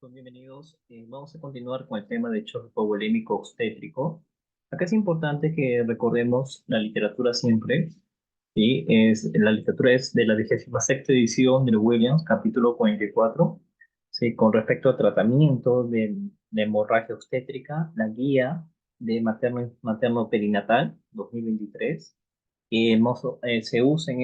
chicos, bienvenidos. Vamos a continuar con el tema de choque hipovolémico obstétrico. Acá es importante que recordemos la literatura siempre. ¿Sí? La literatura es de la 26ª edición de Williams, capítulo 44, ¿sí? Con respecto al tratamiento de hemorragia obstétrica, la guía de materno-perinatal 2023. Se usa en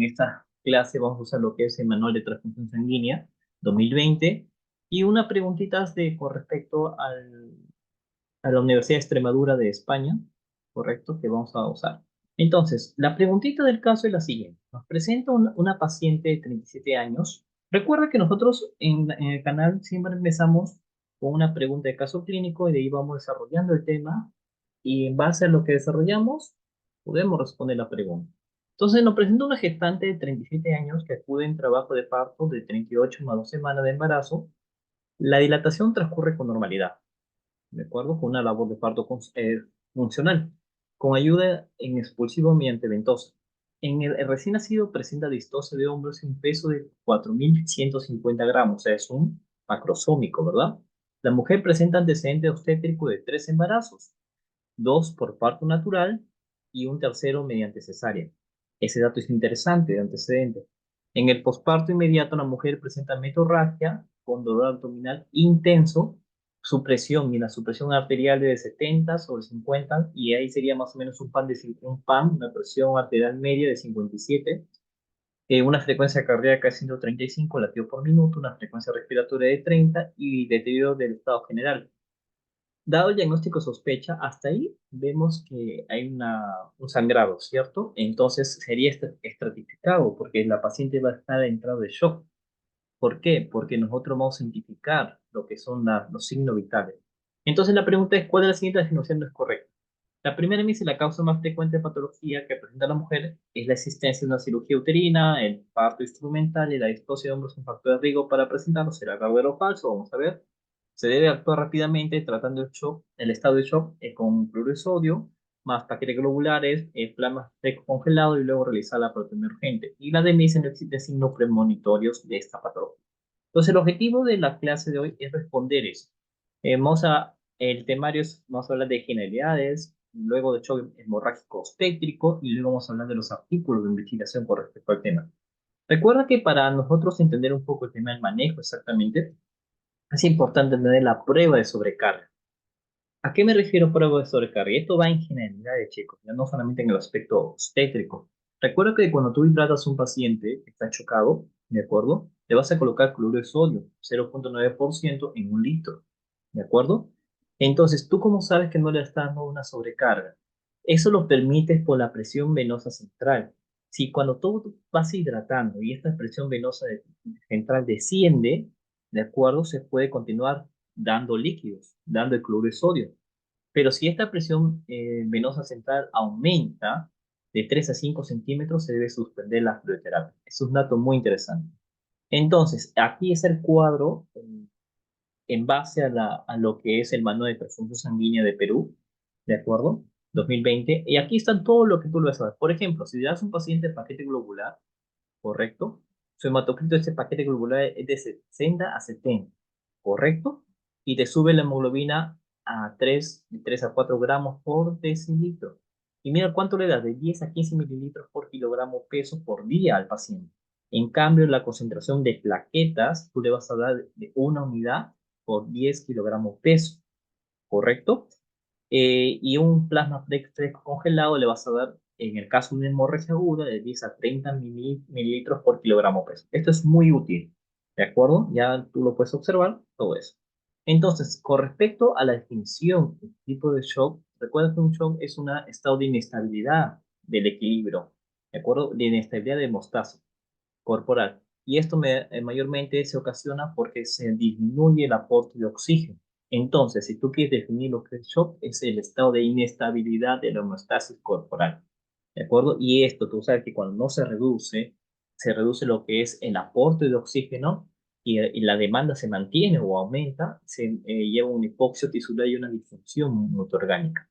esta clase, vamos a usar lo que es el manual de transfusión sanguínea 2020 y una preguntita con respecto a la Universidad de Extremadura de España, correcto, que vamos a usar. Entonces, la preguntita del caso es la siguiente. Nos presenta una paciente de 37 años. Recuerda que nosotros en el canal siempre empezamos con una pregunta de caso clínico y de ahí vamos desarrollando el tema y en base a lo que desarrollamos podemos responder la pregunta. Entonces, nos presenta una gestante de 37 años que acude en trabajo de parto de 38 más 2 semanas de embarazo. La dilatación transcurre con normalidad, ¿de acuerdo? Con una labor de parto funcional, con ayuda en expulsivo mediante ventosa. El recién nacido presenta distosia de hombros y un peso de 4.150 gramos, o sea, es un macrosómico, ¿verdad? La mujer presenta antecedente obstétrico de 3 embarazos, 2 por parto natural y un tercero mediante cesárea. Ese dato es interesante de antecedente. En el posparto inmediato, la mujer presenta metorragia con dolor abdominal intenso, supresión y la supresión arterial de 70 sobre 50, y ahí sería más o menos una presión arterial media de 57, una frecuencia cardíaca de 135 latidos por minuto, una frecuencia respiratoria de 30 y deterioro del estado general. Dado el diagnóstico sospecha, hasta ahí vemos que hay un sangrado, ¿cierto? Entonces sería estratificado porque la paciente va a estar en estado de shock. ¿Por qué? Porque nosotros vamos a identificar lo que son los signos vitales. Entonces la pregunta es, ¿cuál de las siguientes afirmaciones no es correcta? La primera me dice la causa más frecuente de patología que presenta la mujer es la existencia de una cirugía uterina, el parto instrumental y la distosia de hombros un factor de riesgo para presentarlo. ¿Será verdadero o falso? Vamos a ver. Se debe actuar rápidamente tratando el estado de shock con cloruro de sodio, más paquetes globulares, plasma seco congelado y luego realizar la proteína urgente. Y la de me dice no existen signos premonitorios de esta patología. Entonces, el objetivo de la clase de hoy es responder eso. El temario vamos a hablar de generalidades, luego de shock hemorrágico obstétrico y luego vamos a hablar de los artículos de investigación con respecto al tema. Recuerda que para nosotros entender un poco el tema del manejo exactamente, es importante entender la prueba de sobrecarga. ¿A qué me refiero prueba de sobrecarga? Y esto va en generalidades, chicos, ya no solamente en el aspecto obstétrico. Recuerda que cuando tú hidratas a un paciente que está chocado, ¿de acuerdo? Le vas a colocar cloruro de sodio, 0,9% en un litro, ¿de acuerdo? Entonces, ¿tú cómo sabes que no le estás dando una sobrecarga? Eso lo permites por la presión venosa central. Si cuando tú vas hidratando y esta presión venosa central desciende, ¿de acuerdo? Se puede continuar dando líquidos, dando el cloruro de sodio. Pero si esta presión venosa central aumenta de 3 a 5 centímetros, se debe suspender la fluidoterapia. Es un dato muy interesante. Entonces, aquí es el cuadro en base a lo que es el manual de transfusión sanguínea de Perú, ¿de acuerdo? 2020. Y aquí están todo lo que tú lo vas a ver. Por ejemplo, si le das a un paciente paquete globular, ¿correcto? Su hematocrito de ese paquete globular es de 60 a 70, ¿correcto? Y te sube la hemoglobina de 3 a 4 gramos por decilitro. Y mira cuánto le das, de 10 a 15 mililitros por kilogramo peso por día al paciente. En cambio, la concentración de plaquetas, tú le vas a dar de 1 unidad por 10 kilogramos peso, ¿correcto? Y un plasma fresco congelado le vas a dar, en el caso de una hemorragia aguda, de 10 a 30 mililitros por kilogramo peso. Esto es muy útil, ¿de acuerdo? Ya tú lo puedes observar, todo eso. Entonces, con respecto a la definición del tipo de shock, recuerda que un shock es un estado de inestabilidad del equilibrio, ¿de acuerdo? De inestabilidad de hemostasis corporal. Y esto mayormente se ocasiona porque se disminuye el aporte de oxígeno. Entonces, si tú quieres definir lo que es shock, es el estado de inestabilidad de la homeostasis corporal. ¿De acuerdo? Y esto, tú sabes que cuando no se reduce lo que es el aporte de oxígeno y la demanda se mantiene o aumenta, se lleva una hipoxia tisular y una disfunción multiorgánica.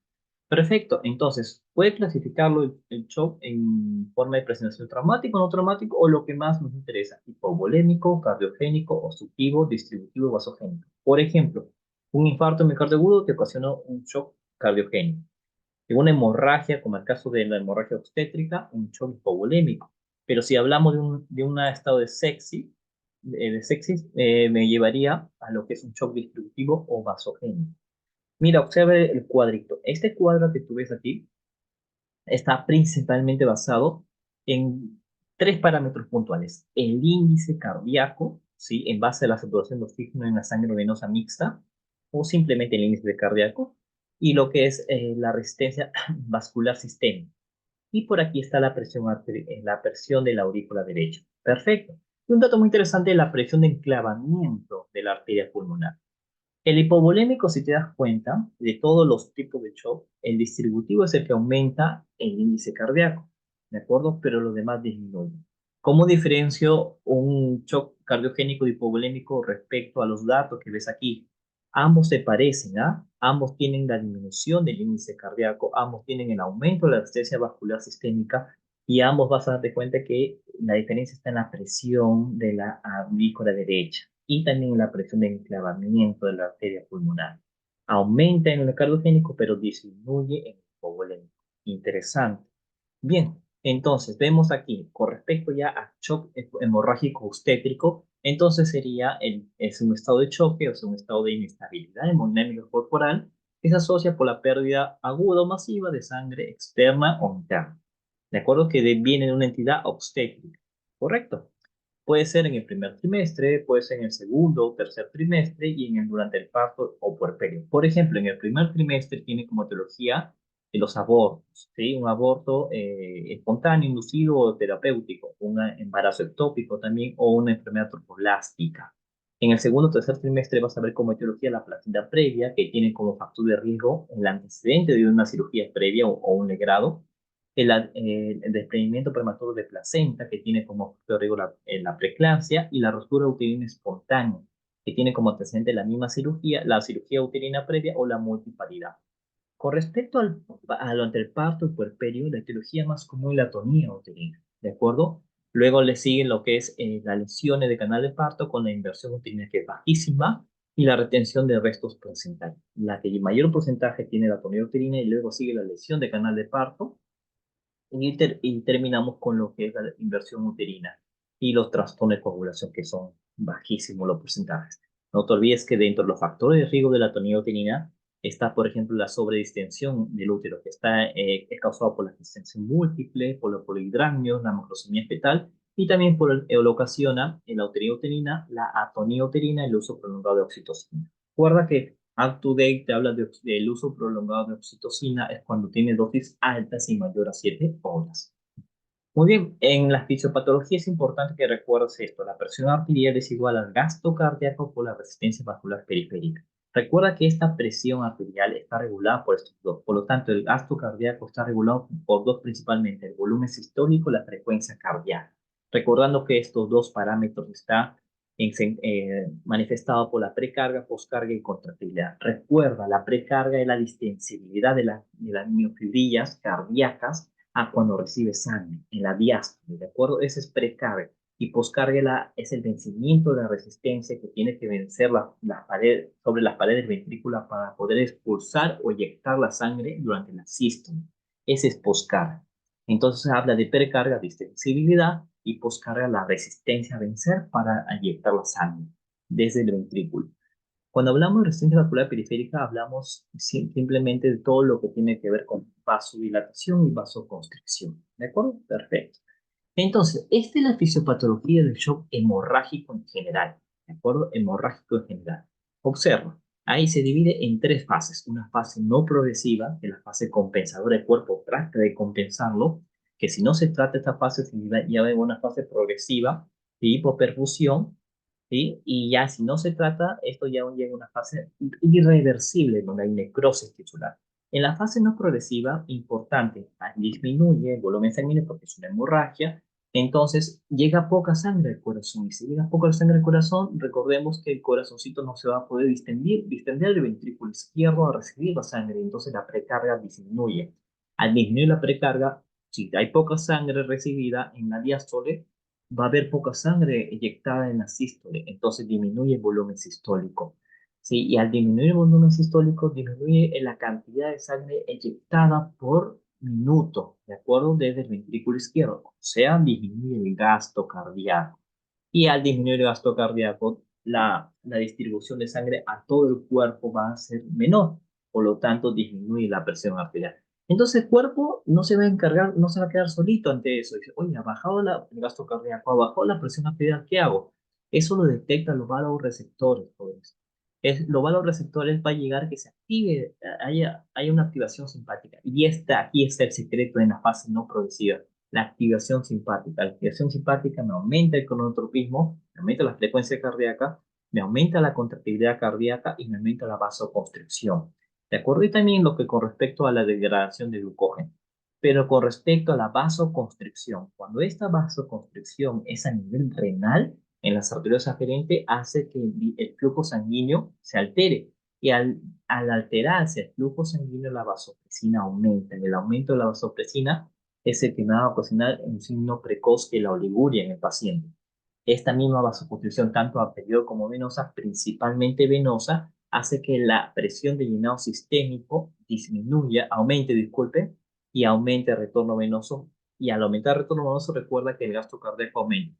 Perfecto, entonces, puede clasificarlo el shock en forma de presentación traumático, no traumático, o lo que más nos interesa, hipovolémico, cardiogénico, obstructivo, distributivo, vasogénico. Por ejemplo, un infarto miocardio agudo te ocasionó un shock cardiogénico. En una hemorragia, como el caso de la hemorragia obstétrica, un shock hipovolémico. Pero si hablamos de un estado de sepsis, me llevaría a lo que es un shock distributivo o vasogénico. Mira, observa el cuadrito. Este cuadro que tú ves aquí está principalmente basado en tres parámetros puntuales. El índice cardíaco, ¿sí? En base a la saturación de oxígeno en la sangre venosa mixta, o simplemente el índice de cardíaco, y lo que es la resistencia vascular sistémica. Y por aquí está la presión de la aurícula derecha. Perfecto. Y un dato muy interesante es la presión de enclavamiento de la arteria pulmonar. El hipovolémico, si te das cuenta, de todos los tipos de shock, el distributivo es el que aumenta el índice cardíaco, ¿de acuerdo? Pero los demás disminuyen. ¿Cómo diferencio un shock cardiogénico de hipovolémico respecto a los datos que ves aquí? Ambos se parecen, ¿ah? Ambos tienen la disminución del índice cardíaco, ambos tienen el aumento de la resistencia vascular sistémica y ambos vas a darte cuenta que la diferencia está en la presión de la aurícula derecha y también en la presión de enclavamiento de la arteria pulmonar. Aumenta en el cardiogénico, pero disminuye en el hipovolémico. Interesante. Bien, entonces vemos aquí, con respecto ya a shock hemorrágico obstétrico, entonces es un estado de choque, o sea, un estado de inestabilidad hemodinámica corporal que se asocia por la pérdida aguda o masiva de sangre externa o interna. De acuerdo que viene de una entidad obstétrica, ¿correcto? Puede ser en el primer trimestre, puede ser en el segundo o tercer trimestre y durante el parto o puerperio. Por ejemplo, en el primer trimestre tiene como etiología de los abortos, ¿sí? Un aborto espontáneo, inducido o terapéutico, un embarazo ectópico también o una enfermedad trofoblástica. En el segundo o tercer trimestre vas a ver como etiología la placenta previa, que tiene como factor de riesgo el antecedente de una cirugía previa o un legrado, el desprendimiento prematuro de placenta, que tiene como factor de riesgo la preeclampsia, y la ruptura uterina espontánea, que tiene como antecedente la cirugía uterina previa o la multiparidad. Con respecto a lo ante el parto y puerperio, la etiología más común es la atonía uterina, ¿de acuerdo? Luego le sigue lo que es las lesiones de canal de parto con la inversión uterina que es bajísima y la retención de restos placentarios. La que mayor porcentaje tiene la atonía uterina y luego sigue la lesión de canal de parto y terminamos con lo que es la inversión uterina y los trastornos de coagulación que son bajísimos los porcentajes. No te olvides que dentro de los factores de riesgo de la atonía uterina está, por ejemplo, la sobredistensión del útero, que es causada por la distensión múltiple, por los polihidramnios, la macrosomía fetal, y también lo ocasiona en la uterina uterina, la atonía uterina y el uso prolongado de oxitocina. Recuerda que Up-to-Date te habla del uso prolongado de oxitocina, es cuando tiene dosis altas y mayor a 7 horas. Muy bien, en la fisiopatología es importante que recuerdes esto. La presión arterial es igual al gasto cardíaco por la resistencia vascular periférica. Recuerda que esta presión arterial está regulada por estos dos. Por lo tanto, el gasto cardíaco está regulado por dos principalmente, el volumen sistólico y la frecuencia cardíaca. Recordando que estos dos parámetros están manifestados por la precarga, poscarga y contractilidad. Recuerda, la precarga es la distensibilidad de las miofibrillas cardíacas cuando recibe sangre, en la diástole, ¿de acuerdo? Ese es precarga. Y poscarga es el vencimiento de la resistencia que tiene que vencer sobre las paredes ventrículas para poder expulsar o eyectar la sangre durante la sístole. Ese es poscarga. Entonces habla de precarga, distensibilidad, y poscarga, la resistencia a vencer para eyectar la sangre desde el ventrículo. Cuando hablamos de resistencia vascular periférica, hablamos simplemente de todo lo que tiene que ver con vasodilatación y vasoconstricción. ¿De acuerdo? Perfecto. Entonces, esta es la fisiopatología del shock hemorrágico en general. ¿De acuerdo? Hemorrágico en general. Observa, ahí se divide en tres fases. Una fase no progresiva, que es la fase compensadora, el cuerpo trata de compensarlo, que si no se trata esta fase, se ya ve una fase progresiva de hipoperfusión, ¿sí? Y ya si no se trata, esto ya llega a una fase irreversible, donde hay necrosis tisular. En la fase no progresiva, importante, disminuye el volumen sanguíneo porque es una hemorragia, Entonces, llega poca sangre al corazón. Y si llega poca sangre al corazón, recordemos que el corazoncito no se va a poder distender el ventrículo izquierdo a recibir la sangre. Entonces, la precarga disminuye. Al disminuir la precarga, si hay poca sangre recibida en la diástole, va a haber poca sangre eyectada en la sístole. Entonces, disminuye el volumen sistólico. Sí, y al disminuir el volumen sistólico, disminuye la cantidad de sangre eyectada por minuto, ¿de acuerdo? Desde el ventrículo izquierdo. O sea, disminuye el gasto cardíaco. Y al disminuir el gasto cardíaco, la distribución de sangre a todo el cuerpo va a ser menor. Por lo tanto, disminuye la presión arterial. Entonces, el cuerpo no se va a encargar, no se va a quedar solito ante eso. Dice, oye, ha bajado el gasto cardíaco, ha bajado la presión arterial, ¿qué hago? Eso lo detectan los receptores, jóvenes. Los receptores va a llegar que se active, haya una activación simpática. Y aquí está el secreto en la fase no progresiva, la activación simpática. La activación simpática me aumenta el cronotropismo, me aumenta la frecuencia cardíaca, me aumenta la contractilidad cardíaca y me aumenta la vasoconstricción. ¿De acuerdo? Y también lo que con respecto a la degradación de glucógeno. Pero con respecto a la vasoconstricción, cuando esta vasoconstricción es a nivel renal, en las arterias aferentes hace que el flujo sanguíneo se altere. Y al alterarse el flujo sanguíneo, la vasopresina aumenta. Y el aumento de la vasopresina es el que me va a ocasionar un signo precoz de la oliguria en el paciente. Esta misma vasoconstricción, tanto arterial como venosa, principalmente venosa, hace que la presión de llenado sistémico disminuya, aumente, disculpe, y aumente el retorno venoso. Y al aumentar el retorno venoso, recuerda que el gasto cardíaco aumenta.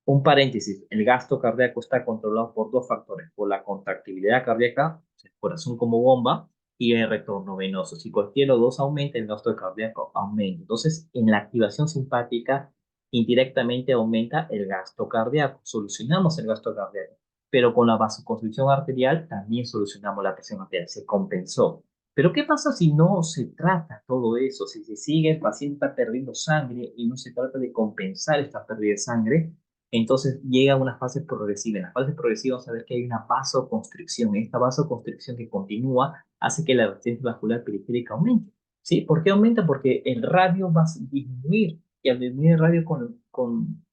Un paréntesis, el gasto cardíaco está controlado por dos factores, por la contractibilidad cardíaca, el corazón como bomba, y el retorno venoso. Si cualquiera de los dos aumenta, el gasto cardíaco aumenta. Entonces, en la activación simpática, indirectamente aumenta el gasto cardíaco. Solucionamos el gasto cardíaco, pero con la vasoconstricción arterial también solucionamos la presión arterial, se compensó. Pero ¿qué pasa si no se trata todo eso? Si se sigue, el paciente está perdiendo sangre y no se trata de compensar esta pérdida de sangre, entonces llega a una fase progresiva. En la fase progresiva vamos a ver que hay una vasoconstricción. Esta vasoconstricción que continúa hace que la resistencia vascular periférica aumente. ¿Sí? ¿Por qué aumenta? Porque el radio va a disminuir. Y al disminuir el radio con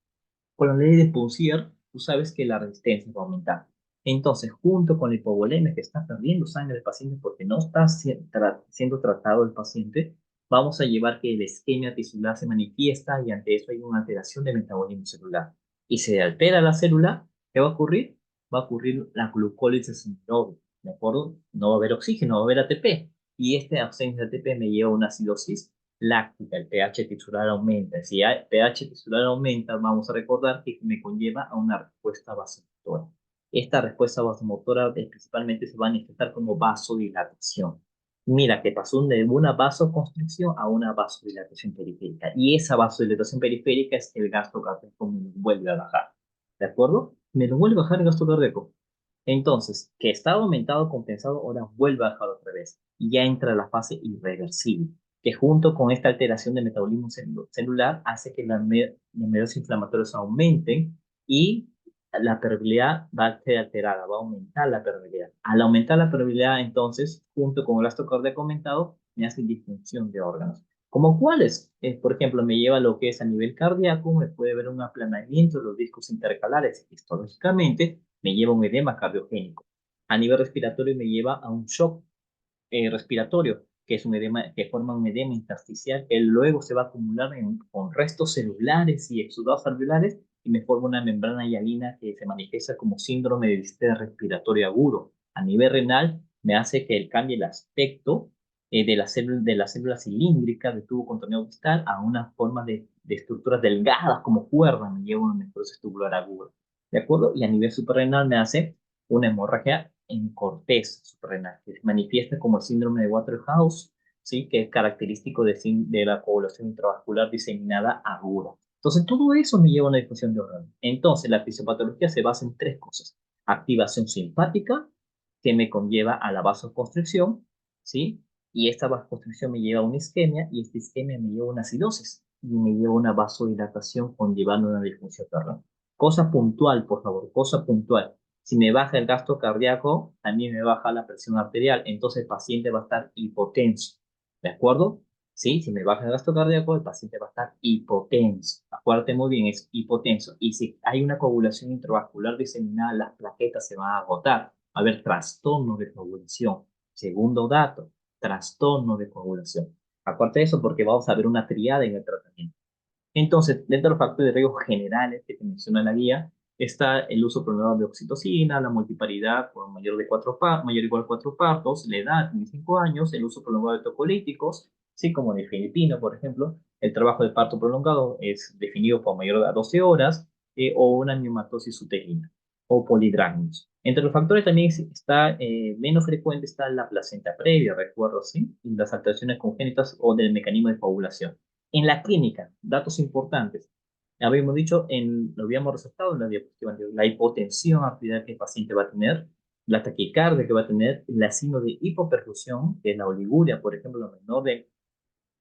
la ley de Puncier, tú sabes que la resistencia va a aumentar. Entonces, junto con la hipovolemia que está perdiendo sangre el paciente porque no está siendo tratado el paciente, vamos a llevar que la isquemia tisular se manifiesta y ante eso hay una alteración del metabolismo celular. Y se altera la célula, ¿qué va a ocurrir? Va a ocurrir la glucólisis anaeróbica, ¿de acuerdo? No va a haber oxígeno, va a haber ATP. Y esta ausencia de ATP me lleva a una acidosis láctica, el pH tisular aumenta. Si el pH tisular aumenta, vamos a recordar que me conlleva a una respuesta vasomotora. Esta respuesta vasomotora principalmente se va a manifestar como vasodilatación. Mira que pasó de una vasoconstricción a una vasodilatación periférica. Y esa vasodilatación periférica es que el gasto cardíaco me vuelve a bajar. ¿De acuerdo? Me lo vuelve a bajar el gasto cardíaco. Entonces, que estaba aumentado, compensado, ahora vuelve a bajar otra vez. Y ya entra la fase irreversible, que junto con esta alteración del metabolismo celular hace que las medios inflamatorios aumenten y la permeabilidad va a ser alterada, va a aumentar la permeabilidad. Al aumentar la permeabilidad, entonces, junto con el gasto cardíaco aumentado, me hace disfunción de órganos. ¿Como cuáles? Por ejemplo, me lleva a lo que es a nivel cardíaco, me puede ver un aplanamiento de los discos intercalares. Histológicamente, me lleva a un edema cardiogénico. A nivel respiratorio, me lleva a un shock respiratorio, que es un edema, que forma un edema intersticial, que luego se va a acumular con restos celulares y exudados alveolares y me forma una membrana hialina que se manifiesta como síndrome de distrés respiratorio agudo. A nivel renal, me hace que cambie el aspecto de la célula cilíndrica de tubo contorneado distal a una forma de estructuras delgadas como cuerdas, me lleva a una necrosis tubular aguda. ¿De acuerdo? Y a nivel suprarrenal me hace una hemorragia en corteza suprarrenal, que se manifiesta como el síndrome de Waterhouse, ¿sí? Que es característico de la coagulación intravascular diseminada aguda. Entonces, todo eso me lleva a una disfunción de órgano. Entonces, la fisiopatología se basa en tres cosas. Activación simpática, que me conlleva a la vasoconstricción, ¿sí? Y esta vasoconstricción me lleva a una isquemia, y esta isquemia me lleva a una acidosis, y me lleva a una vasodilatación conllevando una disfunción de órgano. Cosa puntual, por favor, cosa puntual. Si me baja el gasto cardíaco, también me baja la presión arterial. Entonces el paciente va a estar hipotenso. ¿De acuerdo? ¿sí? Si me baja el gasto cardíaco, el paciente va a estar hipotenso. Acuérdate muy bien, es hipotenso. Y si hay una coagulación intravascular diseminada, las plaquetas se van a agotar. Va a haber trastorno de coagulación. Segundo dato, trastorno de coagulación. Acuérdate de eso porque vamos a ver una triada en el tratamiento. Entonces, dentro de los factores de riesgo generales que te menciona la guía, está el uso prolongado de oxitocina, la multiparidad por mayor o igual a 4 partos, la edad, 25 años, el uso prolongado de tocolíticos, sí, como en el filipino, por ejemplo, el trabajo de parto prolongado es definido por mayor a 12 horas, o una neumatosis uterina, o polidragnios. Entre los factores también está menos frecuente está la placenta previa, recuerdo, ¿sí? Y las alteraciones congénitas o del mecanismo de coagulación. En la clínica, datos importantes. Habíamos dicho, lo habíamos resaltado en la diapositiva anterior, la hipotensión arterial que el paciente va a tener, la taquicardia que va a tener, la signo de hipoperfusión, que es la oliguria, por ejemplo, lo menor de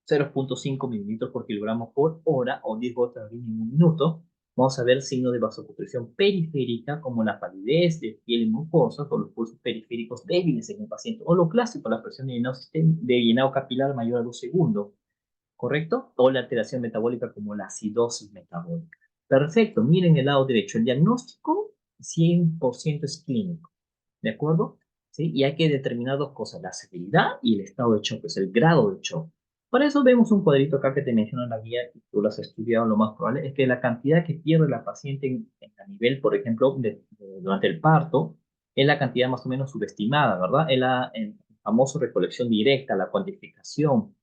0,5 mililitros por kilogramo por hora o 10 gotas de orina en un minuto. Vamos a ver signos de vasoconstricción periférica como la palidez de piel mucosa o los pulsos periféricos débiles en el paciente, o lo clásico, la presión de llenado capilar mayor a 2 segundos. ¿Correcto? O la alteración metabólica como la acidosis metabólica. Perfecto, miren el lado derecho. El diagnóstico 100% es clínico, ¿de acuerdo? ¿Sí? Y hay que determinar dos cosas, la severidad y el estado de shock, es el grado de shock. Por eso vemos un cuadrito acá que te menciona en la guía, y tú lo has estudiado, lo más probable es que la cantidad que pierde la paciente a nivel, por ejemplo, durante el parto, es la cantidad más o menos subestimada, ¿verdad? Es el famoso recolección directa, la cuantificación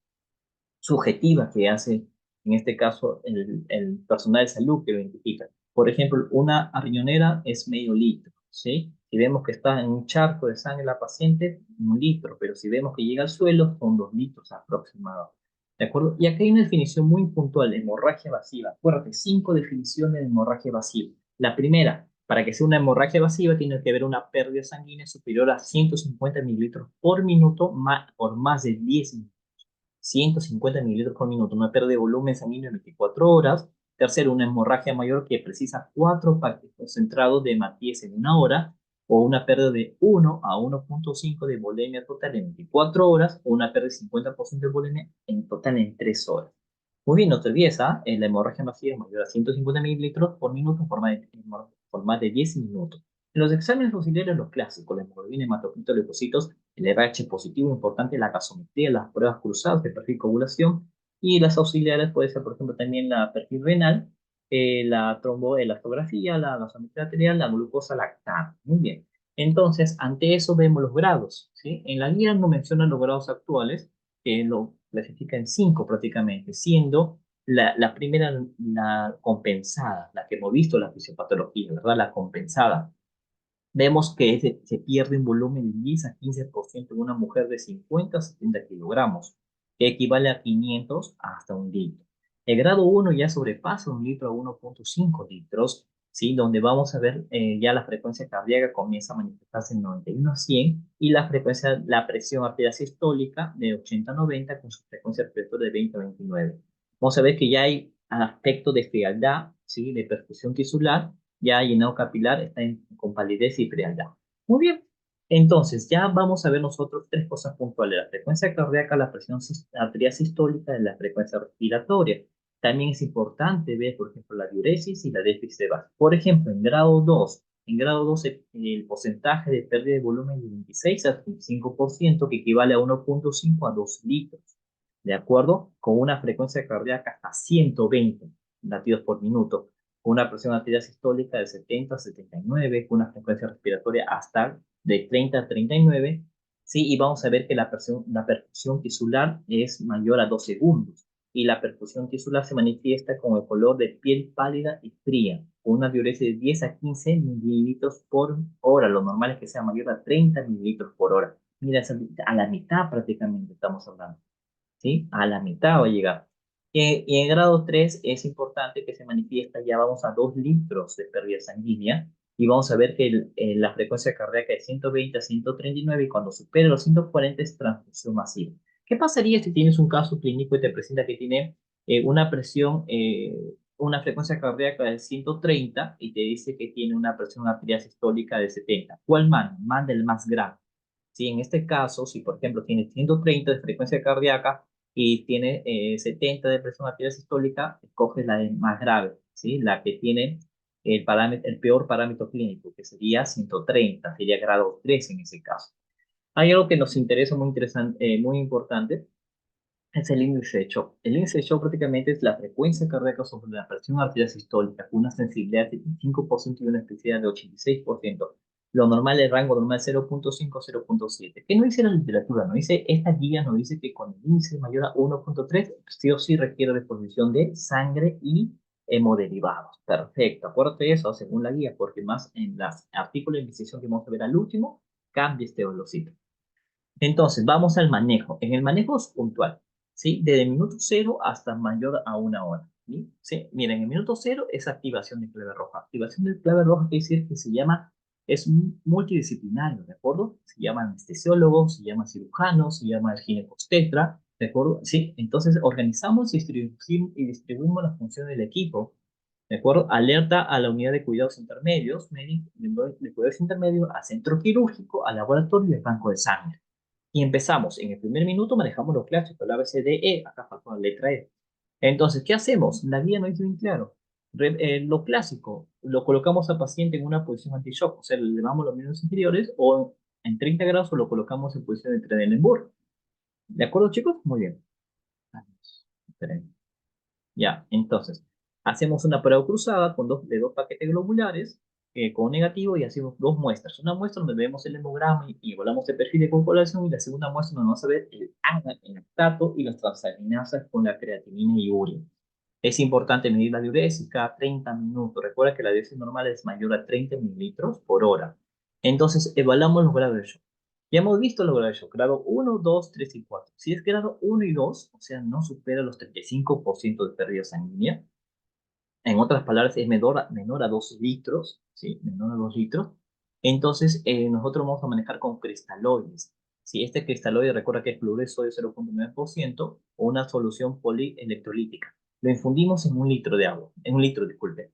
subjetiva que hace, en este caso, el personal de salud que lo identifica. Por ejemplo, una riñonera es medio litro, ¿sí? Si vemos que está en un charco de sangre la paciente, 1 litro, pero si vemos que llega al suelo, son 2 litros aproximados. ¿De acuerdo? Y aquí hay una definición muy puntual, hemorragia evasiva. Acuérdate, 5 definiciones de hemorragia evasiva. La primera, para que sea una hemorragia evasiva, tiene que haber una pérdida sanguínea superior a 150 mililitros por minuto por más de 10 minutos. 150 mililitros por minuto, una pérdida de volumen sanguíneo en 24 horas. Tercero, una hemorragia mayor que precisa 4 partes concentrados de hemátias en 1 hora, o una pérdida de 1 a 1,5 de volemia total en 24 horas, o una pérdida de 50% de volemia en total en 3 horas. Muy bien, no te olvides, ¿ah? La hemorragia masiva es mayor a 150 mililitros por minuto por más de 10 minutos. En los exámenes auxiliares, los clásicos, la hemoglobina, hematocrito, leucocitos, el RH positivo, importante, la gasometría, las pruebas cruzadas de perfil coagulación, y las auxiliares puede ser, por ejemplo, también la perfil renal, la tromboelastografía, la gasometría arterial, la glucosa lactata. Muy bien. Entonces, ante eso vemos los grados, ¿sí? En la guía no mencionan los grados actuales, que lo clasifica en 5 prácticamente, siendo la primera la compensada, la que hemos visto en la fisiopatología, ¿verdad? La compensada. Vemos que se pierde un volumen de 10 a 15% en una mujer de 50 a 70 kilogramos, que equivale a 500 hasta 1 litro. El grado 1 ya sobrepasa 1 litro a 1,5 litros, ¿sí? Donde vamos a ver ya la frecuencia cardíaca comienza a manifestarse en 91 a 100 y la presión arterial sistólica de 80 a 90 con su frecuencia respiratoria de 20 a 29. Vamos a ver que ya hay aspecto de frialdad, ¿sí? De perfusión tisular, ya llenado capilar, está con palidez y frialdad. Muy bien. Entonces, ya vamos a ver nosotros tres cosas puntuales: la frecuencia cardíaca, la presión arterial sistólica y la frecuencia respiratoria. También es importante ver, por ejemplo, la diuresis y la déficit de base. Por ejemplo, en grado 2 el porcentaje de pérdida de volumen de 26 a 35%, que equivale a 1,5 a 2 litros, ¿de acuerdo? Con una frecuencia cardíaca hasta 120 latidos por minuto, con una presión arterial sistólica de 70 a 79, con una frecuencia respiratoria hasta de 30 a 39, ¿sí? Y vamos a ver que la perfusión tisular es mayor a 2 segundos, y la perfusión tisular se manifiesta con el color de piel pálida y fría, con una diuresis de 10 a 15 mililitros por hora. Lo normal es que sea mayor a 30 mililitros por hora. Mira, a la mitad prácticamente estamos hablando. ¿Sí? A la mitad va a llegar. Y en grado 3 es importante que se manifiesta, ya vamos a 2 litros de pérdida sanguínea, y vamos a ver que la frecuencia cardíaca es 120 a 139, y cuando supera los 140 es transfusión masiva. ¿Qué pasaría si tienes un caso clínico y te presenta que tiene una frecuencia cardíaca de 130 y te dice que tiene una presión arterial sistólica de 70? ¿Cuál manda? Manda el más grave. Si en este caso, si por ejemplo tiene 130 de frecuencia cardíaca y tiene 70 de presión arterial sistólica, escoges la más grave, ¿sí? La que tiene el peor parámetro clínico, que sería 130, sería grado 3 en ese caso. Hay algo que nos interesa muy interesante, muy importante, es el índice de shock. El índice de shock prácticamente es la frecuencia cardíaca sobre la presión arterial sistólica, con una sensibilidad de 75% y una especificidad de 86%. Lo normal, el rango normal es 0.5 a 0.7. ¿Qué no dice la literatura? No dice, esta guía nos dice que con el índice mayor a 1.3, sí o sí requiere disposición de sangre y hemoderivados. Perfecto, acuérdate de eso según la guía, porque más en los artículos de investigación que vamos a ver al último, cambia este velocito. Entonces, vamos al manejo. En el manejo es puntual, ¿sí? Desde el minuto cero hasta mayor a una hora, ¿sí? ¿Sí? Miren, en el minuto cero es activación de clave roja. Activación de clave roja quiere decir que se llama, es multidisciplinario, ¿de acuerdo? Se llama anestesiólogo, se llama cirujano, se llama el ginecobstetra, ¿de acuerdo? Sí, entonces organizamos y distribuimos las funciones del equipo, ¿de acuerdo? Alerta a la unidad de cuidados intermedios, de cuidados intermedios, a centro quirúrgico, al laboratorio y al banco de sangre. Y empezamos. En el primer minuto manejamos los clásicos, el A, B, C, D, E. Acá falta la letra E. Entonces, ¿qué hacemos? La guía no dice bien claro. Lo clásico, lo colocamos al paciente en una posición anti-shock, o sea, le elevamos los miembros inferiores o en 30 grados o lo colocamos en posición de Trendelenburg. ¿De acuerdo, chicos? Muy bien. Vamos. Esperen. Ya, entonces, hacemos una prueba cruzada con de dos paquetes globulares con negativo y hacemos dos muestras. Una muestra donde vemos el hemograma y evaluamos el perfil de coagulación y la segunda muestra donde vamos a ver el ANA, el lactato y las transaminasas con la creatinina y urea. Es importante medir la diuresis cada 30 minutos. Recuerda que la diuresis normal es mayor a 30 mililitros por hora. Entonces, evaluamos los grados de shock. Ya hemos visto los grados de shock, grado 1, 2, 3 y 4. Si es grado 1 y 2, o sea, no supera los 35% de pérdida sanguínea, en otras palabras, es menor a 2 litros, ¿sí? Menor a 2 litros. Entonces, nosotros vamos a manejar con cristaloides. Si este cristaloide recuerda que es fluoruro de sodio 0.9% o una solución polielectrolítica. Lo infundimos en un litro de agua, en un litro, disculpe,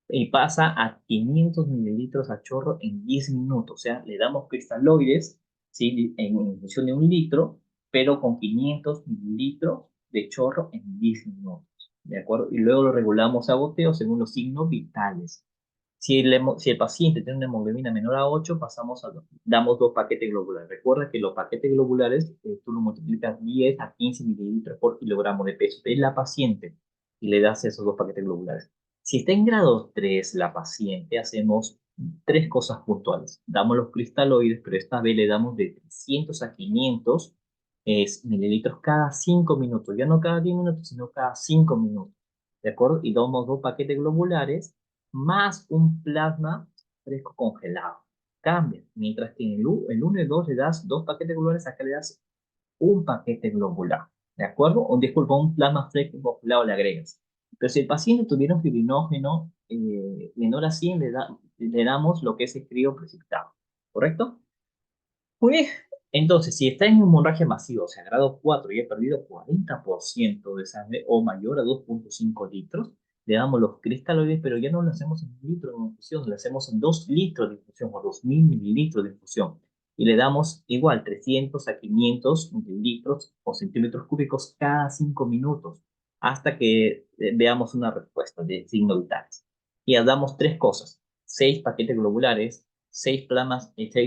y pasa a 500 mililitros a chorro en 10 minutos. O sea, le damos cristaloides, ¿sí? En función de un litro, pero con 500 mililitros de chorro en 10 minutos. ¿De acuerdo? Y luego lo regulamos a goteo según los signos vitales. Si el paciente tiene una hemoglobina menor a 8, damos dos paquetes globulares. Recuerda que los paquetes globulares, tú lo multiplicas 10 a 15 mililitros por kilogramo de peso de la paciente y le das esos dos paquetes globulares. Si está en grado 3 la paciente, hacemos tres cosas puntuales. Damos los cristaloides, pero esta vez le damos de 300 a 500 mililitros cada 5 minutos. Ya no cada 10 minutos, sino cada 5 minutos. ¿De acuerdo? Y damos dos paquetes globulares más un plasma fresco congelado. Cambia. Mientras que en el 1 y 2 le das dos paquetes globulares, acá le das un paquete globular. ¿De acuerdo? O disculpa, un plasma fresco congelado le agregas. Pero si el paciente tuviera un fibrinógeno menor a 100, le damos lo que es el crío precipitado. ¿Correcto? Muy bien. Entonces, si está en hemorragia masiva, o sea, grado 4 y ha perdido 40% de sangre o mayor a 2.5 litros, le damos los cristaloides, pero ya no lo hacemos en un litro de infusión, lo hacemos en 2 litros de infusión o 2000 mililitros de infusión. Y le damos igual 300 a 500 mililitros o centímetros cúbicos cada 5 minutos, hasta que veamos una respuesta de signos vitales. Y damos tres cosas: 6 paquetes globulares, 6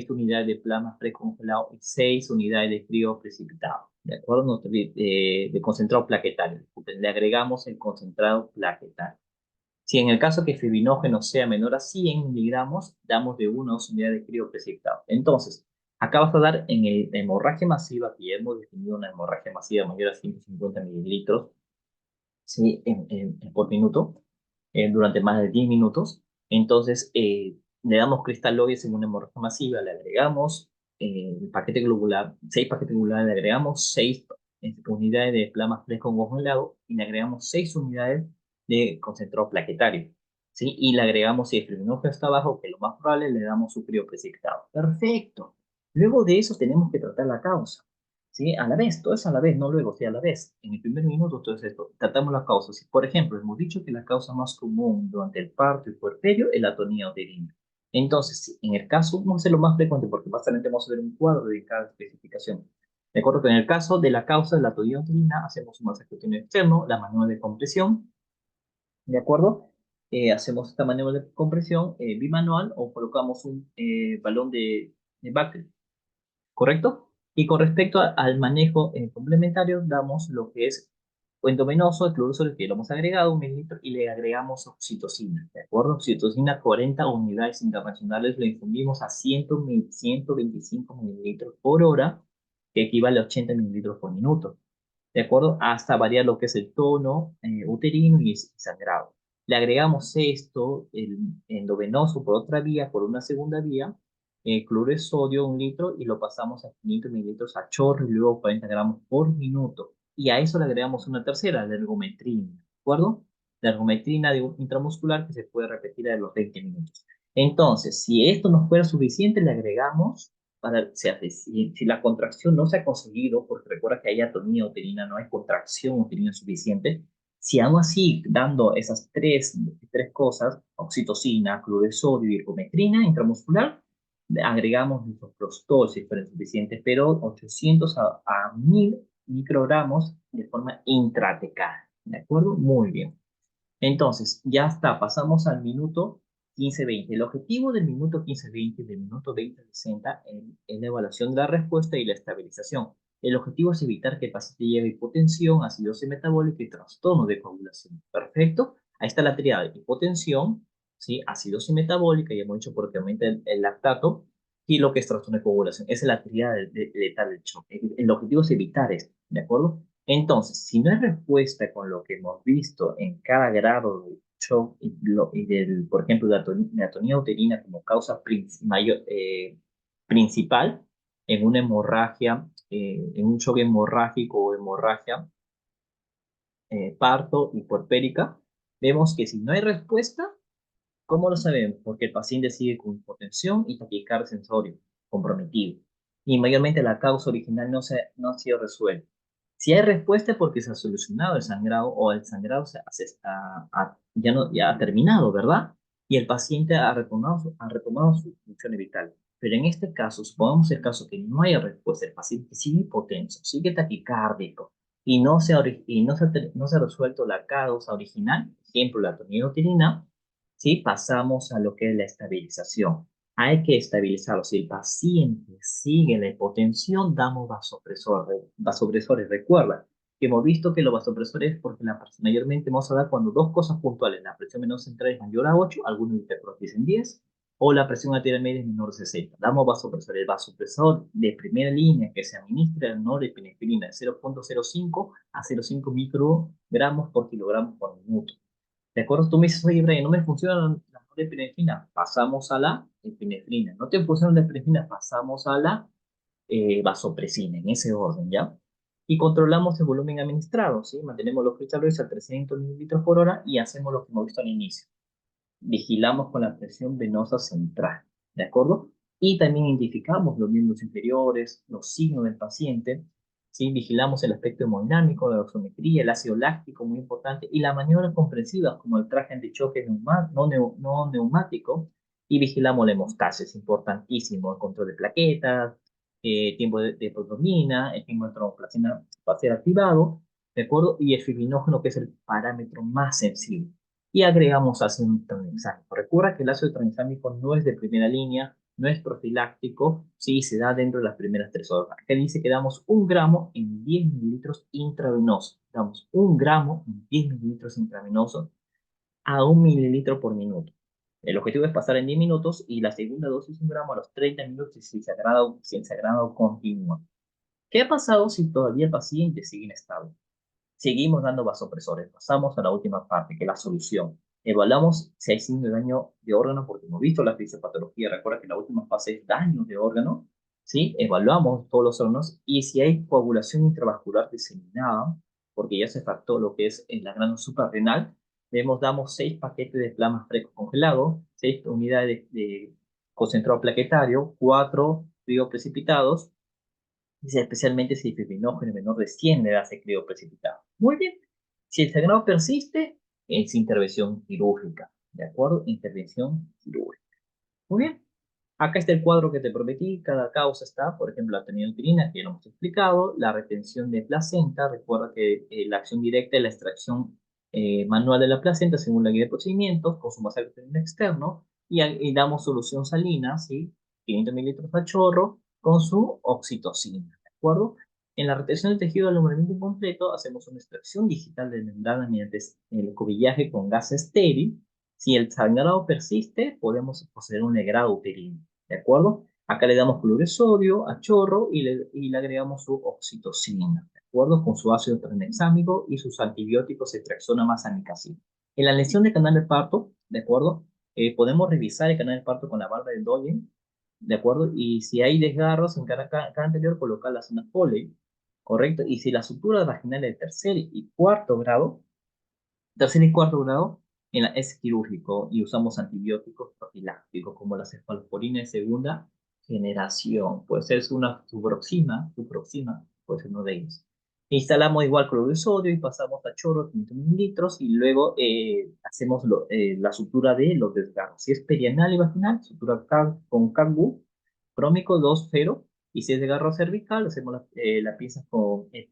unidades de plasma precongelado y 6 unidades de frío precipitado. ¿De acuerdo? De concentrado plaquetario. Disculpen, le agregamos el concentrado plaquetario. Si en el caso que el fibrinógeno sea menor a 100 miligramos, damos de 1 a 2 unidades de frío precipitado. Entonces, acá vas a dar en la hemorragia masiva, que ya hemos definido una hemorragia masiva mayor a 150 mililitros, ¿sí? Por minuto, durante más de 10 minutos. Entonces, le damos cristaloides en una hemorragia masiva, le agregamos el paquete globular, 6 paquetes globulares, le agregamos 6 unidades de plasma fresco congelado y le agregamos 6 unidades de concentrado plaquetario. ¿Sí? Y le agregamos, si el fibrinógeno está bajo, que lo más probable, le damos su precipitado. Perfecto. Luego de eso tenemos que tratar la causa. ¿Sí? A la vez, todo es a la vez, no luego, sí, a la vez. En el primer minuto, todo es esto. Tratamos la causa. Si, por ejemplo, hemos dicho que la causa más común durante el parto y puerperio es la atonía uterina. Entonces, en el caso, vamos a hacer lo más frecuente, porque básicamente vamos a ver un cuadro de cada especificación. De acuerdo que en el caso de la causa de la tonidoterina, hacemos un masaje cutáneo externo, la maniobra de compresión, ¿de acuerdo? Hacemos esta maniobra de compresión bimanual o colocamos un balón de Backel, ¿correcto? Y con respecto al manejo complementario, damos lo que es endovenoso, el cloruro sódico, que lo hemos agregado, 1 mililitro, y le agregamos oxitocina, ¿de acuerdo? Oxitocina, 40 unidades internacionales, le infundimos a 125 mililitros por hora, que equivale a 80 mililitros por minuto, ¿de acuerdo? Hasta variar lo que es el tono uterino y sangrado. Le agregamos esto, el endovenoso por otra vía, por una segunda vía, cloruro de sodio, 1 litro, y lo pasamos a 500 mililitros a chorro y luego 40 gramos por minuto. Y a eso le agregamos una tercera, la ergometrina, ¿de acuerdo? La ergometrina intramuscular que se puede repetir a los 20 minutos. Entonces, si esto no fuera suficiente, le agregamos si la contracción no se ha conseguido, porque recuerda que hay atonía uterina, no hay contracción uterina suficiente, si aún así, dando esas tres cosas, oxitocina, cloruro de sodio y ergometrina intramuscular, agregamos misoprostol si fuera insuficiente, pero 800 a 1000 microgramos de forma intratecal. ¿De acuerdo? Muy bien. Entonces, ya está, pasamos al minuto 15-20. El objetivo del minuto 15-20 y del minuto 20-60 es la evaluación de la respuesta y la estabilización. El objetivo es evitar que el paciente lleve hipotensión, acidosis metabólica y trastorno de coagulación. Perfecto. Ahí está la triada de hipotensión, ¿sí? Acidosis metabólica, ya hemos dicho porque aumenta el lactato, y lo que es trastorno de coagulación. Esa es la triada letal del shock. El objetivo es evitar esto, ¿de acuerdo? Entonces, si no hay respuesta con lo que hemos visto en cada grado de shock por ejemplo, la atonía uterina como causa principal en una hemorragia, en un shock hemorrágico o hemorragia parto y puerpérica, vemos que si no hay respuesta, ¿cómo lo sabemos? Porque el paciente sigue con hipotensión y taquicardia sensorio comprometido. Y mayormente la causa original no ha sido resuelta. Si hay respuesta es porque se ha solucionado el sangrado o el sangrado ya ha terminado, ¿verdad? Y el paciente ha retomado su función vital. Pero en este caso, supongamos el caso que no haya respuesta, el paciente sigue hipotenso, sigue taquicárdico y no se ha resuelto la causa original, por ejemplo, la atonía uterina, ¿sí? Pasamos a lo que es la estabilización. Hay que estabilizarlo. Si el paciente sigue la hipotensión, damos vasopresores. Vasopresores, recuerda que hemos visto que los vasopresores, porque mayormente vamos a dar cuando dos cosas puntuales, la presión venosa central es mayor a 8, algunos litros dicen 10, o la presión arterial media es menor de 60. Damos vasopresores. El vasopresor de primera línea que se administra el norepinefrina de 0,05 a 0,5 microgramos por kilogramo por minuto. ¿De acuerdo? Tú me dices, oye, Brian, no me funciona la norepinefrina, pasamos a la epinefrina. No te funciona la epinefrina, pasamos a la vasopresina, en ese orden, ¿ya? Y controlamos el volumen administrado, ¿sí? Mantenemos los cristales a 300 mililitros por hora y hacemos lo que hemos visto al inicio. Vigilamos con la presión venosa central, ¿de acuerdo? Y también identificamos los miembros inferiores, los signos del paciente, ¿sí? Vigilamos el aspecto hemodinámico, la oximetría, el ácido láctico, muy importante, y las maniobras comprensivas, como el traje antichoque no neumático, y vigilamos la hemostasis, importantísimo, el control de plaquetas, tiempo de protonina, el tiempo de tromboplastina facial activado, ¿de acuerdo? Y el fibrinógeno, que es el parámetro más sensible, y agregamos ácido tranexámico. Recuerda que el ácido tranexámico no es de primera línea, no es profiláctico, sí, se da dentro de las primeras 3 horas. Acá dice que damos 1 gramo en 10 mililitros intravenoso. Damos 1 gramo en 10 mililitros intravenoso a 1 mililitro por minuto. El objetivo es pasar en 10 minutos y la segunda dosis 1 gramo a los 30 minutos si el sagrado continúa. ¿Qué ha pasado si todavía el paciente sigue inestable? Seguimos dando vasopresores. Pasamos a la última parte, que es la solución. Evaluamos si hay signo de daño de órgano, porque hemos visto la fisiopatología. Recuerda que la última fase es daño de órgano. ¿Sí? Evaluamos todos los órganos y si hay coagulación intravascular diseminada, porque ya se faltó lo que es en la glándula suprarrenal, damos 6 paquetes de plasma fresco congelado, 6 unidades de concentrado plaquetario, 4 crioprecipitados, dice especialmente si el fibrinógeno menor de 100 le hace crío precipitado. Muy bien. Si el sangrado persiste, es intervención quirúrgica. ¿De acuerdo? Intervención quirúrgica. Muy bien. Acá está el cuadro que te prometí, cada causa está, por ejemplo, la tenidotirina, que ya lo hemos explicado, la retención de placenta, recuerda que la acción directa es la extracción manual de la placenta según la guía de procedimientos, con su masacre externo, y damos solución salina, ¿sí? 500 mililitros a chorro, con su oxitocina, ¿de acuerdo? En la retención del tejido de alumbramiento incompleto, hacemos una extracción digital de membrana mediante el cubillaje con gas estéril. Si el sangrado persiste, podemos proceder a un legrado uterino. ¿De acuerdo? Acá le damos cloruro de sodio a chorro y le agregamos su oxitocina, ¿de acuerdo? Con su ácido tranexámico y sus antibióticos ceftriaxona más amicacina. En la lesión de canal de parto, ¿de acuerdo? Podemos revisar el canal de parto con la barra de Doyen, ¿de acuerdo? Y si hay desgarros en cada anterior, colocar la zona Foley, ¿correcto? Y si la sutura vaginal es de tercer y cuarto grado, es quirúrgico y usamos antibióticos profilácticos como la cefalosporina de segunda generación. Puede ser una subroxima, puede ser uno de ellos. Instalamos igual cloruro de sodio y pasamos a chorro 500 mililitros y luego hacemos la sutura de los desgarros. Si es perianal y vaginal, sutura con CAGU, crómico 2,0. Y si es desgarro cervical, hacemos la pinza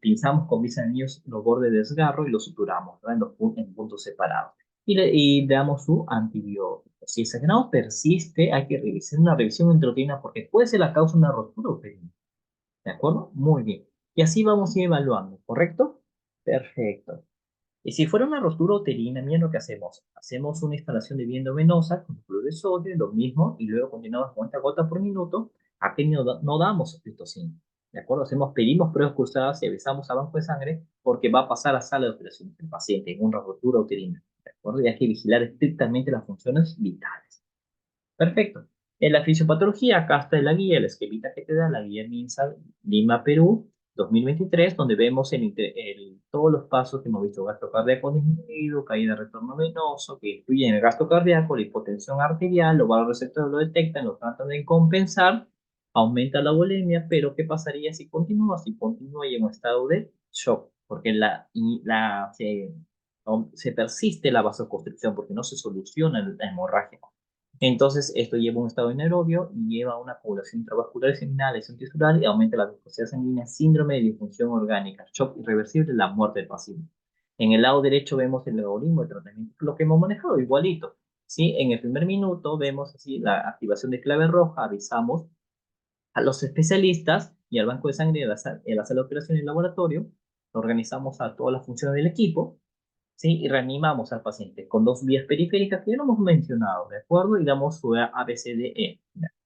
pinzamos con pinza de anillos los bordes de desgarro y lo suturamos, ¿verdad? En puntos separados. Y le damos su antibiótico. Si el sangrado persiste, hay que realizar una revisión intrauterina porque puede ser la causa de una rotura uterina. ¿De acuerdo? Muy bien. Y así vamos a ir evaluando, ¿correcto? Perfecto. Y si fuera una rotura uterina, miren lo que hacemos. Hacemos una instalación de vía endovenosa con cloruro de sodio, lo mismo, y luego continuamos con esta gota por minuto. Aquí no damos oxitocina. ¿De acuerdo? Pedimos pruebas cruzadas y avisamos a banco de sangre porque va a pasar a sala de operaciones del paciente en una rotura uterina. ¿De acuerdo? Y hay que vigilar estrictamente las funciones vitales. Perfecto. En la fisiopatología, acá está la guía, el esquemita que te da, la guía MINSA Lima Perú 2023, donde vemos todos los pasos que hemos visto: gasto cardíaco disminuido, caída de retorno venoso, que incluyen el gasto cardíaco, la hipotensión arterial, los vasos receptores lo detectan, lo tratan de compensar, aumenta la bulimia, pero ¿qué pasaría si continúa? Si continúa y en un estado de shock, porque se persiste la vasoconstricción, porque no se soluciona la hemorragia. Entonces, esto lleva a un estado anaerobio y lleva a una coagulación intravascular seminal, lesión tisular y aumenta la viscosidad sanguínea, síndrome de disfunción orgánica, shock irreversible, la muerte del paciente. En el lado derecho vemos el algoritmo de tratamiento, lo que hemos manejado igualito. ¿Sí? En el primer minuto vemos así la activación de clave roja, avisamos a los especialistas y al banco de sangre en la sala de operaciones del laboratorio, organizamos a todas las funciones del equipo, ¿sí? Y reanimamos al paciente con dos vías periféricas que ya no hemos mencionado, ¿de acuerdo? Y damos su ABCDE,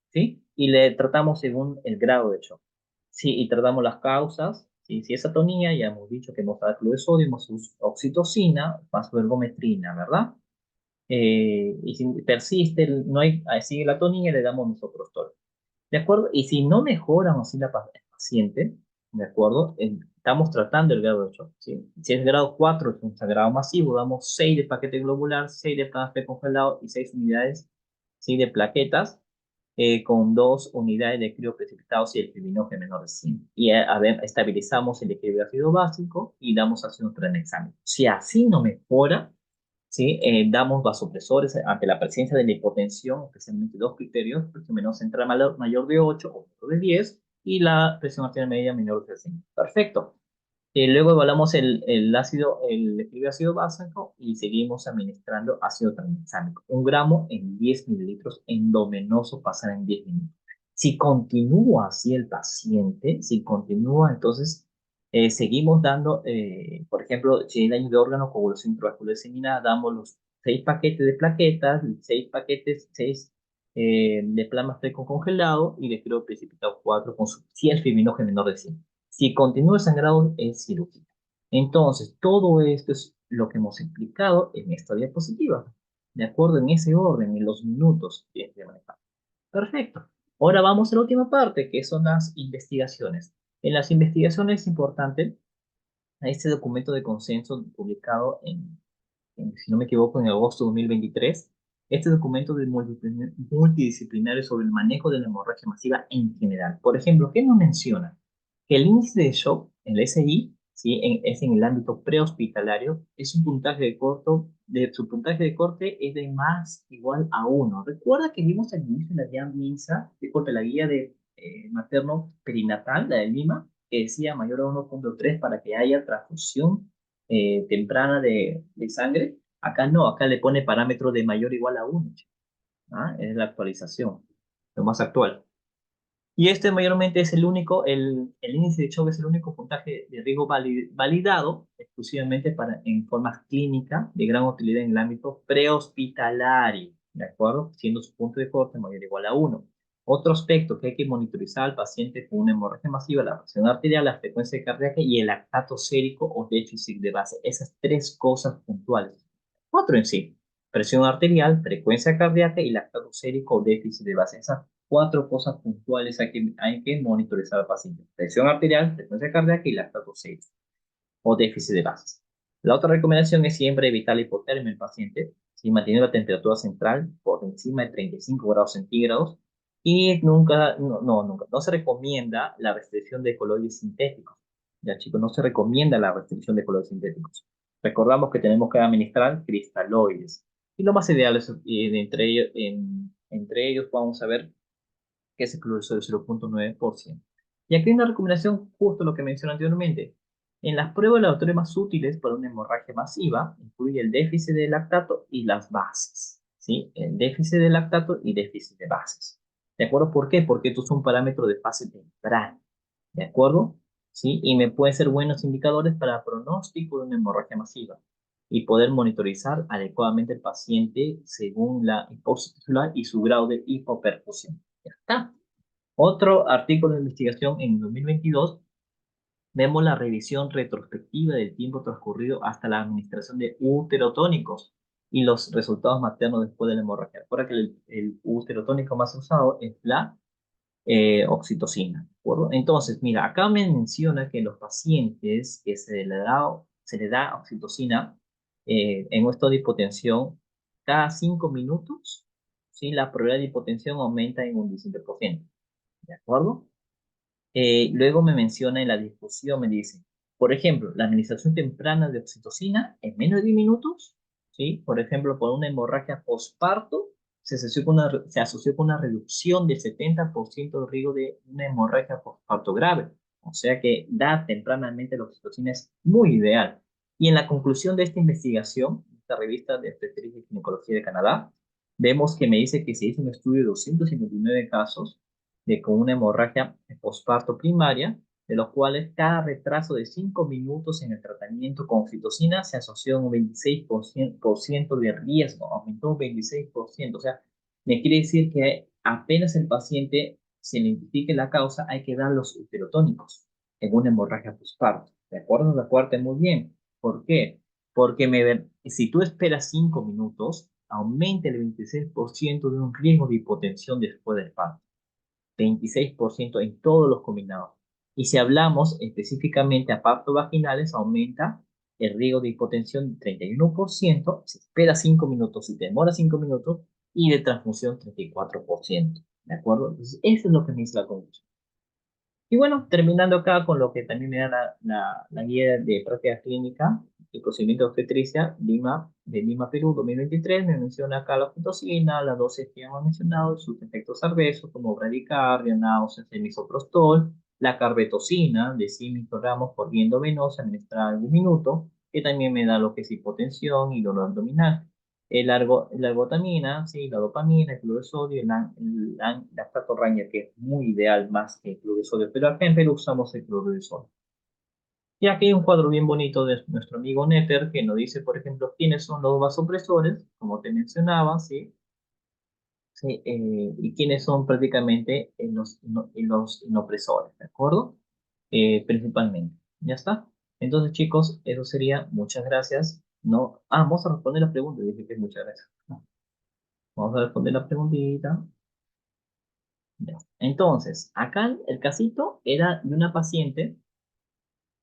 ¿sí? Y le tratamos según el grado de shock, ¿sí? Y tratamos las causas, ¿sí? Si es atonía, ya hemos dicho que hemos dado cloruro de sodio, hemos usado oxitocina, más ergometrina, ¿verdad? Y si persiste, no hay, sigue la atonía, le damos misoprostol. ¿De acuerdo? Y si no mejoran así el paciente, ¿de acuerdo? Estamos tratando el grado de shock, ¿sí? Si es grado 4 es un sangrado masivo, damos 6 de paquete globular, 6 de plasma congelado y 6 unidades, ¿sí? De plaquetas, con 2 unidades de crioprecipitados y el fibrinógeno menor de 5. Y a ver, estabilizamos el equilibrio ácido básico y damos ácido tranexámico. Si así no mejora, ¿sí? Damos vasopresores ante la presencia de la hipotensión, especialmente dos criterios: presión menor central mayor de 8 o menor de 10 y la presión arterial media menor de 5. Perfecto. Luego evaluamos el equilibrio ácido básico y seguimos administrando ácido tranexámico. 1 gramo en 10 mililitros endovenoso pasar en 10 minutos. Si continúa así el paciente, si continúa, entonces seguimos dando, por ejemplo, si hay daño de órgano, coagulación intravascular diseminada, damos los 6 paquetes de plaquetas, 6 paquetes, 6 de plasma fresco congelado y de creo precipitado 4 con si el fibrinógeno menor de 100. Si continúa el sangrado, es cirugía. Entonces, todo esto es lo que hemos explicado en esta diapositiva. De acuerdo, en ese orden, en los minutos que de manejar. Perfecto. Ahora vamos a la última parte, que son las investigaciones. En las investigaciones es importante este documento de consenso publicado si no me equivoco, en agosto de 2023, este documento de multidisciplinario sobre el manejo de la hemorragia masiva en general. Por ejemplo, ¿qué nos menciona? Que el índice de shock, el SI, ¿sí? Es en el ámbito prehospitalario, es un puntaje su puntaje de corte es de más igual a 1. Recuerda que vimos al inicio de la guía MINSA disculpe, la guía de materno perinatal, la de Lima, que decía mayor a 1,3 para que haya transfusión temprana de sangre. Acá no, acá le pone parámetro de mayor o igual a 1. ¿Ah? Es la actualización, lo más actual. Y este mayormente es el único, el índice de choque es el único puntaje de riesgo validado exclusivamente en formas clínicas de gran utilidad en el ámbito prehospitalario, ¿de acuerdo? Siendo su punto de corte mayor o igual a 1. Otro aspecto que hay que monitorizar al paciente con una hemorragia masiva, la presión arterial, la frecuencia cardíaca y el lactato sérico o déficit de base. Esas tres cosas puntuales. Cuatro en sí: presión arterial, frecuencia cardíaca y lactato sérico o déficit de base. Esas cuatro cosas puntuales hay que monitorizar al paciente: presión arterial, frecuencia cardíaca y lactato sérico o déficit de bases. La otra recomendación es siempre evitar la hipotermia en el paciente, ¿sí? Manteniendo la temperatura central por encima de 35 grados centígrados y nunca, no se recomienda la restricción de coloides sintéticos. Ya chicos, no se recomienda la restricción de coloides sintéticos. Recordamos que tenemos que administrar cristaloides. Y lo más ideal es, entre ellos vamos a ver que es el cloruro de 0,9%. Y aquí hay una recomendación, justo lo que mencioné anteriormente. En las pruebas de laboratorio más útiles para una hemorragia masiva, incluye el déficit de lactato y las bases. ¿Sí? El déficit de lactato y déficit de bases. ¿De acuerdo? ¿Por qué? Porque estos son parámetros de fase temprana. ¿De acuerdo? ¿Sí? Y me pueden ser buenos indicadores para pronóstico de una hemorragia masiva y poder monitorizar adecuadamente el paciente según la hipóxisis tisular y su grado de hipoperfusión. Ya está. Otro artículo de investigación en 2022, vemos la revisión retrospectiva del tiempo transcurrido hasta la administración de uterotónicos y los resultados maternos después de la hemorragia. Recuerda que el uterotónico más usado es la oxitocina, ¿de acuerdo? Entonces, mira, acá me menciona que los pacientes que se le da oxitocina en un estado de hipotensión cada 5 minutos, ¿sí? La probabilidad de hipotensión aumenta en un 17%. ¿De acuerdo? Luego me menciona en la discusión, me dice, por ejemplo, la administración temprana de oxitocina en menos de 10 minutos, ¿sí? Por ejemplo, por una hemorragia postparto, se asoció con una reducción del 70% del riesgo de una hemorragia postparto grave. O sea que dar tempranamente la oxitocina es muy ideal. Y en la conclusión de esta investigación, esta revista de Obstetricia y Ginecología de Canadá, vemos que me dice que se hizo un estudio de 259 casos con una hemorragia postparto primaria, de los cuales cada retraso de 5 minutos en el tratamiento con oxitocina se asoció a un 26% de riesgo, aumentó un 26%. O sea, me quiere decir que apenas el paciente se identifique la causa, hay que dar los uterotónicos en una hemorragia postparto. ¿De acuerdo? De acuerdo, muy bien. ¿Por qué? Porque si tú esperas 5 minutos, aumenta el 26% de un riesgo de hipotensión después del parto. 26% en todos los combinados. Y si hablamos específicamente a partos vaginales, aumenta el riesgo de hipotensión 31%, se espera 5 minutos y demora 5 minutos, y de transfusión 34%. ¿De acuerdo? Entonces, eso es lo que me dice la conclusión. Y bueno, terminando acá con lo que también me da la guía de práctica clínica y procedimiento de obstetricia de Lima, Perú, 2023, me menciona acá la oxitocina, la dosis que hemos mencionado, sus efectos adversos como bradicardia, náuseas, el misoprostol, la carbetocina de 100 microgramos por vía endovenosa administrada en un minuto, que también me da lo que es hipotensión y dolor abdominal. La ergotamina, sí, la dopamina, el cloruro de sodio, la catorraña, que es muy ideal más que el cloruro de sodio, pero acá en Perú usamos el cloruro de sodio. Y aquí hay un cuadro bien bonito de nuestro amigo Netter que nos dice, por ejemplo, quiénes son los vasopresores, como te mencionaba, ¿sí? Sí, y quiénes son prácticamente los inopresores, ¿de acuerdo? Principalmente. ¿Ya está? Entonces, chicos, eso sería. Muchas gracias. No, vamos a responder la pregunta. Dije que muchas gracias. Vamos a responder la preguntita. Ya. Entonces, acá el casito era de una paciente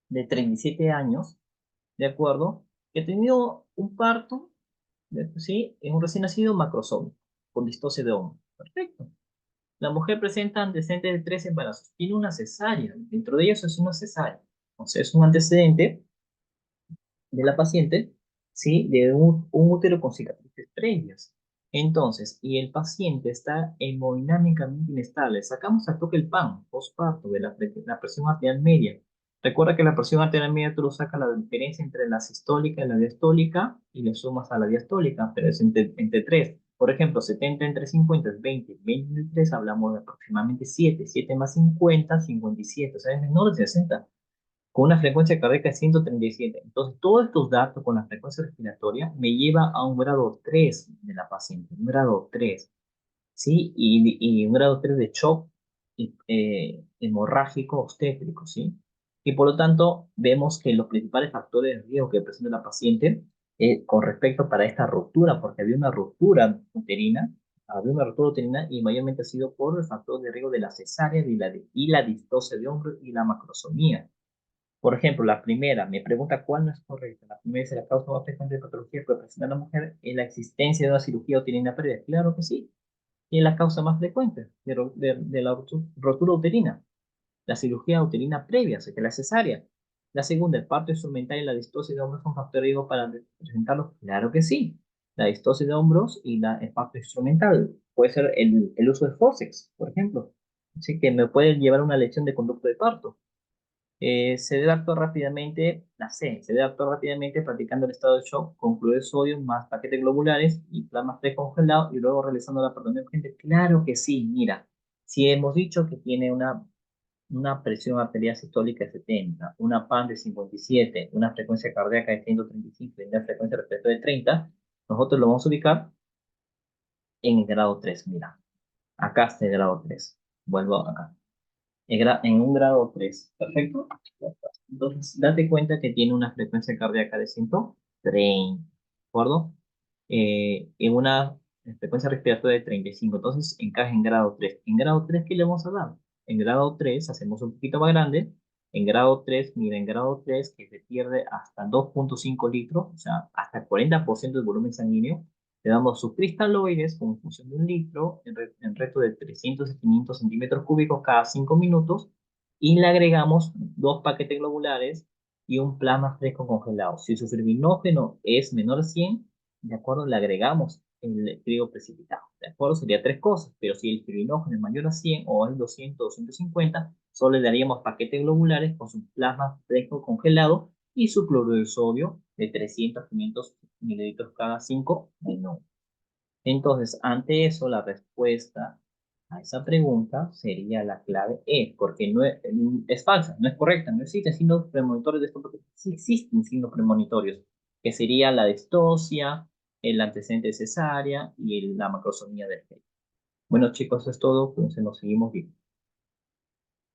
de 37 años, ¿de acuerdo? Que ha tenido un parto, ¿sí? En un recién nacido macrosómico, con distosia de hombro. Perfecto. La mujer presenta antecedentes de 3 embarazos. Tiene una cesárea. Dentro de ellos es una cesárea. O sea, es un antecedente de la paciente, ¿sí? De un útero con cicatrices previas. Entonces, y el paciente está hemodinámicamente inestable. Sacamos al toque el PAN, postparto, de la presión arterial media. Recuerda que la presión arterial media tú lo sacas la diferencia entre la sistólica y la diastólica y le sumas a la diastólica, pero es entre 3. Por ejemplo, 70 entre 50 es 20. 20 entre 3 hablamos de aproximadamente 7. 7 más 50, 57. O sea, es menor de 60 con una frecuencia cardíaca de 137. Entonces, todos estos datos con la frecuencia respiratoria me lleva a un grado 3 de la paciente, un grado 3, ¿sí? Y un grado 3 de shock hemorrágico obstétrico, ¿sí? Y por lo tanto, vemos que los principales factores de riesgo que presenta la paciente con respecto para esta ruptura, porque había una ruptura uterina y mayormente ha sido por el factor de riesgo de la cesárea y la distosia de hombro y la macrosomía. Por ejemplo, la primera me pregunta cuál no es correcta. La primera dice la causa más frecuente de patología que puede presentar la mujer es la existencia de una cirugía uterina previa. Claro que sí, y es la causa más frecuente de la rotura uterina. La cirugía uterina previa, o sea, que la cesárea. La segunda, el parto instrumental y la distosis de hombros son factores de riesgo para presentarlos. Claro que sí. La distosis de hombros y el parto instrumental. Puede ser el uso de forceps, por ejemplo. Así que me puede llevar a una lesión de conducto de parto. Se debe actuar rápidamente, la C, se debe actuar rápidamente practicando el estado de shock con cloruro de sodio más paquetes globulares y plasma precongelado y luego realizando la peritoneal urgente. Claro que sí, mira, si hemos dicho que tiene una presión arterial sistólica de 70, una PAN de 57, una frecuencia cardíaca de 135 y una frecuencia respiratoria de 30, nosotros lo vamos a ubicar en el grado 3. Mira, acá está el grado 3. Vuelvo acá. En un grado 3. Perfecto. Entonces, date cuenta que tiene una frecuencia cardíaca de 130, ¿de acuerdo? En una frecuencia respiratoria de 35. Entonces, encaja en grado 3. En grado 3, ¿qué le vamos a dar? En grado 3, hacemos un poquito más grande. En grado 3, mira, en grado 3, que se pierde hasta 2,5 litros, o sea, hasta el 40% del volumen sanguíneo. Le damos sus cristaloides con función de un litro en reto de 300 y 500 centímetros cúbicos cada 5 minutos y le agregamos dos paquetes globulares y un plasma fresco congelado. Si su fibrinógeno es menor a 100, ¿de acuerdo? Le agregamos el trigo precipitado, ¿de acuerdo? Sería tres cosas, pero si el fibrinógeno es mayor a 100 o es 200 o 250, solo le daríamos paquetes globulares con su plasma fresco congelado y su cloruro de sodio de 300 a 500 mililitros cada 5 minutos. Entonces, ante eso, la respuesta a esa pregunta sería la clave E, porque no es falsa, no es correcta, no existen signos premonitorios de esto, porque sí existen signos premonitorios, que sería la distosia, el antecedente de cesárea y la macrosomía del feto. Bueno, chicos, eso es todo, pues nos seguimos viendo.